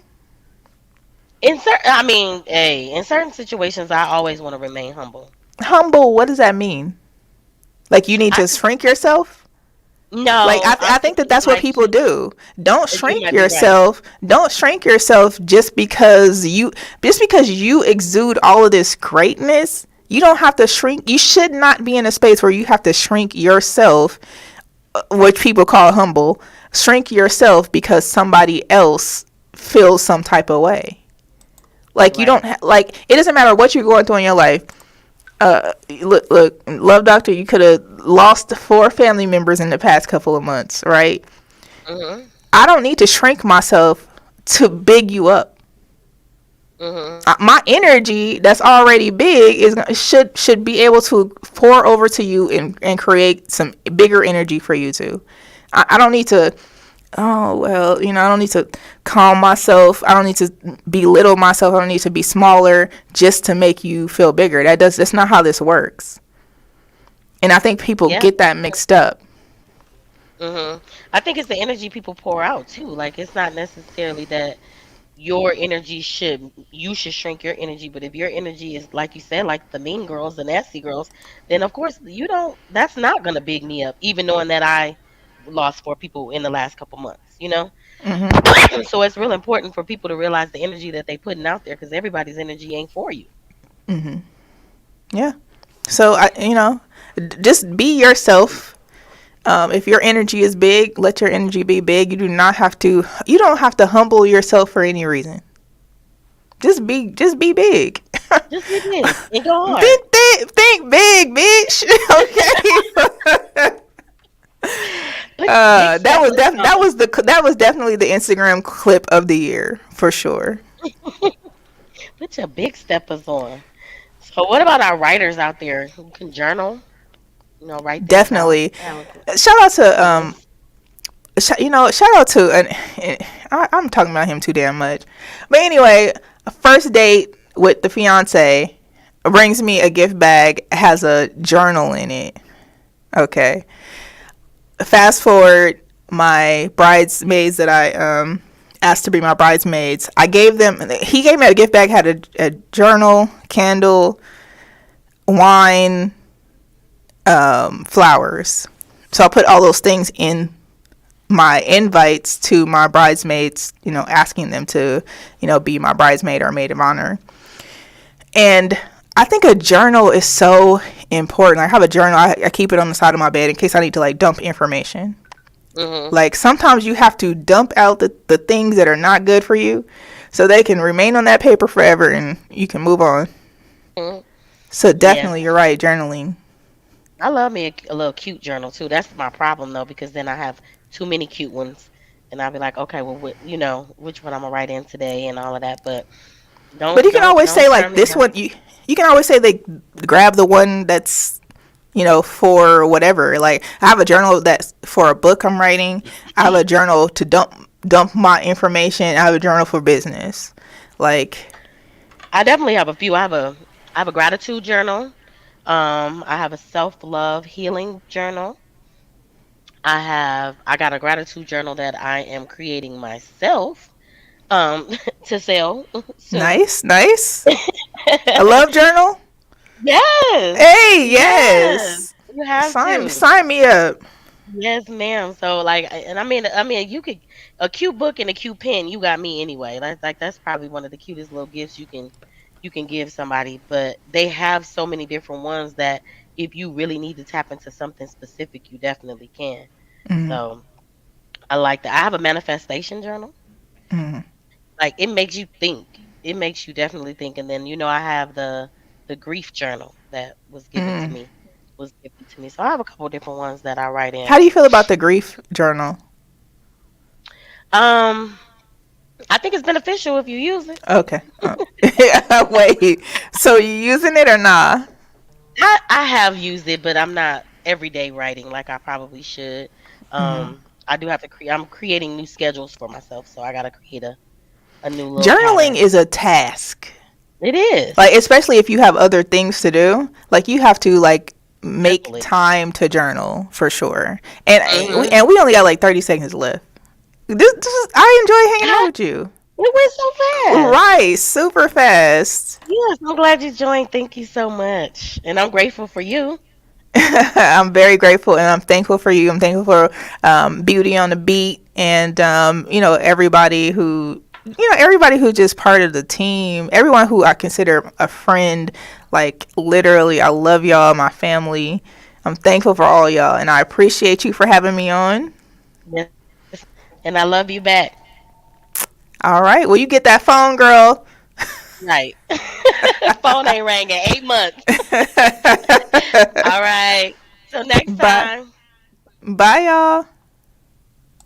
D: I mean, hey, in certain situations, I always want to remain humble.
E: Humble, what does that mean? Like, you need
D: I
E: to
D: just
E: shrink yourself? Like,
D: no, I'm
E: I think that
D: thinking
E: that's what
D: like
E: people do. Don't
D: you
E: shrink
D: might be right.
E: yourself. Don't shrink yourself just because you exude all of this greatness. You don't have to shrink. You should not be in a space where you have to shrink yourself, which people call humble. Shrink yourself because somebody else feels some type of way. Like, you
D: Right.
E: don't like, it doesn't matter what you're going through in your life. Look, love doctor, you could have lost 4 family members in the past couple of months, right?
D: Hmm.
E: I don't need to shrink myself to big you up.
D: Mhm.
E: My energy that's already big should be able to pour over to you and create some bigger energy for you too. I don't need to, oh well, I don't need to calm myself. I don't need to belittle myself. I don't need to be smaller just to make you feel bigger. That's not how this works. And I think people
D: Yeah.
E: get that mixed up.
D: I think it's the energy people pour out too. Like it's not necessarily that your energy should you should shrink your energy, but if your energy is like you said, like the mean girls, the nasty girls, then of course you don't. That's not gonna big me up, even knowing that I lost 4 people in the last couple months.
E: Hmm.
D: So it's real important for people to realize the energy that they putting out there because everybody's energy ain't for you.
E: Hmm. Yeah. So just be yourself. If your energy is big, let your energy be big. You do not have to. You don't have to humble yourself for any reason. Just be big.
D: Just be big and go hard.
E: Think big, bitch. Okay.
D: Put big steppers on.
E: That was definitely the Instagram clip of the year for sure.
D: Put your big steppers on. So what about our writers out there who can journal? Write things out.
E: Definitely.
D: Yeah,
E: Shout out to
D: journals.
E: shout out to I'm talking about him too damn much. But anyway, a first date with the fiance brings me a gift bag, has a journal in it. Okay. Fast forward, my bridesmaids that I asked to be my bridesmaids, he gave me a gift bag, had a journal, candle, wine, flowers. So I put all those things in my invites to my bridesmaids, asking them to, be my bridesmaid or maid of honor. And I think a journal is so important. I have a journal. I keep it on the side of my bed in case I need to dump information. Like sometimes you have to dump out the things that are not good for you so they can remain on that paper forever and you can move on.
D: Mhm.
E: So
D: Yeah,
E: definitely you're right, journaling.
D: I love me a little cute journal too. That's my problem though, because then I have too many cute ones, and I'll be like, okay, well, which one I'm gonna write in today and all of that. But
E: But
D: don't
E: you can
D: don't
E: always say
D: don't turn me
E: this
D: down.
E: one. You can always say they grab the one that's for whatever. Like I have a journal that's for a book I'm writing. I have a journal to dump my information. I have a journal for business. Like
D: I definitely have a few. I have a gratitude journal. I have a self love healing journal. I got a gratitude journal that I am creating myself um to sell soon.
E: nice, nice. A love journal.
D: Yes.
E: Hey,
D: Yes.
E: yes.
D: You have
E: Sign
D: to.
E: sign me up.
D: Yes, ma'am. So and I mean, you could a cute book and a cute pen. You got me anyway. That's probably one of the cutest little gifts you can give somebody. But they have so many different ones that if you really need to tap into something specific, you definitely can.
E: Mm,
D: So I like that. I have a manifestation journal.
E: mm,
D: Like it makes you think. It makes you definitely think. And then I have the grief journal that
E: mm.
D: was given to me. So I have a couple different ones that I write
E: How
D: in.
E: do you feel about the grief journal?
D: Um, I think it's beneficial if you use it.
E: Okay. Wait. So you using it or not?
D: I have used it, but I'm not everyday writing like I probably should.
E: Mm.
D: I do have to create. I'm creating new schedules for myself, so I gotta create a new little
E: Journaling
D: pattern.
E: is a task.
D: It is
E: Like especially if you have other things to do, like you have to make
D: definitely.
E: time to journal for sure. And
D: Mm-hmm.
E: we only got 30 seconds left. I enjoy hanging out with you.
D: It went so fast.
E: Right, super fast.
D: Yes, I'm glad you joined. Thank you so much, and I'm grateful for you.
E: I'm very grateful and I'm thankful for you. I'm thankful for Beauty on the Beat and everybody who just part of the team, everyone who I consider a friend. Like literally, I love y'all, my family. I'm thankful for all y'all, and I appreciate you for having me on.
D: Yes, and I love you back.
E: All right, well, you get that phone, girl.
D: Right. Phone ain't rang in 8 months. All right. Till next
E: Bye,
D: time.
E: bye, y'all.